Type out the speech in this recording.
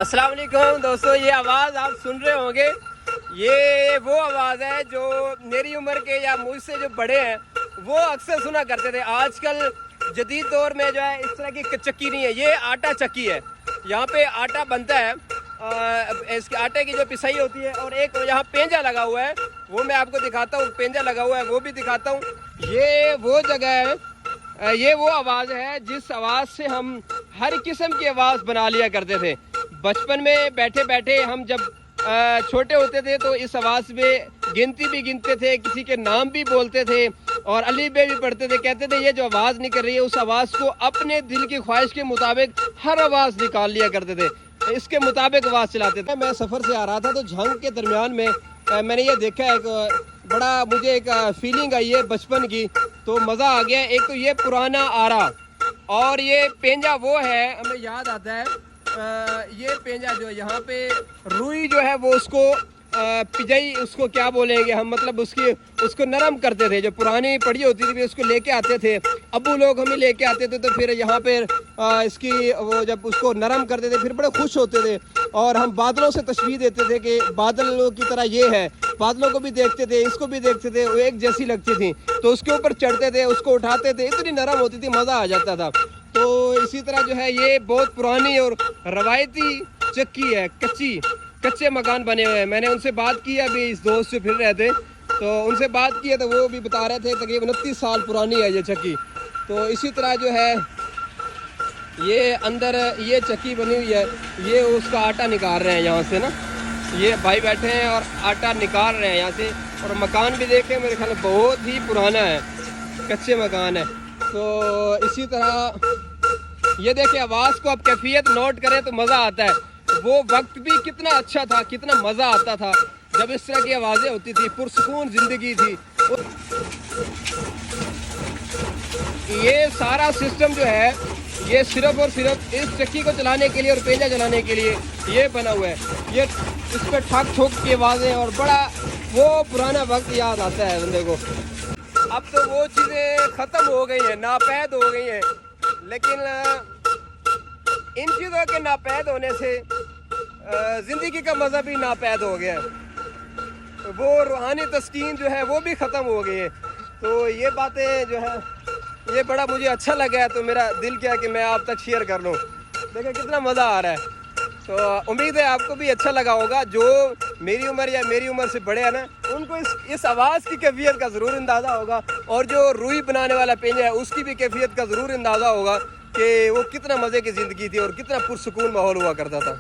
अस्सलाम वालेकुम दोस्तों, ये आवाज़ आप सुन रहे होंगे। ये वो आवाज़ है जो मेरी उम्र के या मुझसे जो बड़े हैं वो अक्सर सुना करते थे। आजकल जदीद दौर में जो है इस तरह की चक्की नहीं है, ये आटा चक्की है। यहाँ पे आटा बनता है, इसके आटे की जो पिसाई होती है और एक यहाँ पेंजा लगा हुआ है, वो मैं आपको दिखाता हूँ। पेंजा लगा हुआ है वो भी दिखाता हूँ। ये वो जगह है, ये वो आवाज़ है जिस आवाज़ से हम हर किस्म की आवाज़ बना लिया करते थे। बचपन में बैठे बैठे हम जब छोटे होते थे तो इस आवाज़ में गिनती भी गिनते थे, किसी के नाम भी बोलते थे और अली बे भी पढ़ते थे। कहते थे ये जो आवाज़ निकल रही है उस आवाज़ को अपने दिल की ख्वाहिश के मुताबिक हर आवाज़ निकाल लिया करते थे, इसके मुताबिक आवाज़ चलाते थे। मैं सफ़र से आ रहा था तो झंग के दरमियान में मैंने ये देखा है, बड़ा मुझे एक फीलिंग आई है बचपन की, तो मज़ा आ गया। एक तो ये पुराना आरा और ये पेंजा वो है, हमें याद आता है ये पेंजा जो यहाँ पे रुई जो है वो उसको पिजाई, उसको क्या बोलेंगे हम, मतलब उसको नरम करते थे। जो पुरानी पड़ी होती थी उसको लेके आते थे, अब्बू लोग हमें लेके आते थे, तो फिर यहाँ पे इसकी वो जब उसको नरम करते थे फिर बड़े खुश होते थे और हम बादलों से तशबीह देते थे कि बादलों की तरह ये है। बादलों को भी देखते थे, इसको भी देखते थे, वो एक जैसी लगती थी तो उसके ऊपर चढ़ते थे, उसको उठाते थे, इतनी नरम होती थी, मज़ा आ जाता था। तो इसी तरह जो है ये बहुत पुरानी और रवायती चक्की है, कच्चे मकान बने हुए हैं। मैंने उनसे बात की, अभी इस दोस्त से फिर रहे थे तो उनसे बात की है तो वो भी बता रहे थे तकरीबन 29 साल पुरानी है ये चक्की। तो इसी तरह जो है ये अंदर ये चक्की बनी हुई है, ये उसका आटा निकाल रहे हैं यहाँ से ना, ये भाई बैठे हैं और आटा निकाल रहे हैं यहाँ से। और मकान भी देखें, मेरे ख्याल में बहुत ही पुराना है, कच्चे मकान है। तो इसी तरह ये देखें, आवाज़ को आप कैफियत नोट करें तो मज़ा आता है। वो वक्त भी कितना अच्छा था, कितना मज़ा आता था जब इस तरह की आवाज़ें होती थी, पुरसुकून ज़िंदगी थी। ये सारा सिस्टम जो है ये सिर्फ और सिर्फ इस चक्की को चलाने के लिए और पेंजा चलाने के लिए ये बना हुआ है। ये इस पर ठक ठोक की आवाज़ें और बड़ा वो पुराना वक्त याद आता है बंदे को। अब तो वो चीज़ें ख़त्म हो गई हैं, नापैद हो गई हैं, लेकिन इन चीज़ों के नापैद होने से ज़िंदगी का मज़ा भी नापैद हो गया है। वो रूहानी तस्कीन जो है वो भी ख़त्म हो गई है। तो ये बातें जो है ये बड़ा मुझे अच्छा लगा है, तो मेरा दिल क्या है कि मैं आप तक शेयर कर लूँ। देखिए कितना मज़ा आ रहा है। तो उम्मीद है आपको भी अच्छा लगा होगा। जो मेरी उम्र या मेरी उम्र से बड़े हैं ना, उनको इस आवाज़ की कैफियत का ज़रूर अंदाज़ा होगा और जो रुई बनाने वाला पेंजा है उसकी भी कैफियत का ज़रूर अंदाज़ा होगा कि वो कितना मज़े की ज़िंदगी थी और कितना पुरसुकून माहौल हुआ करता था।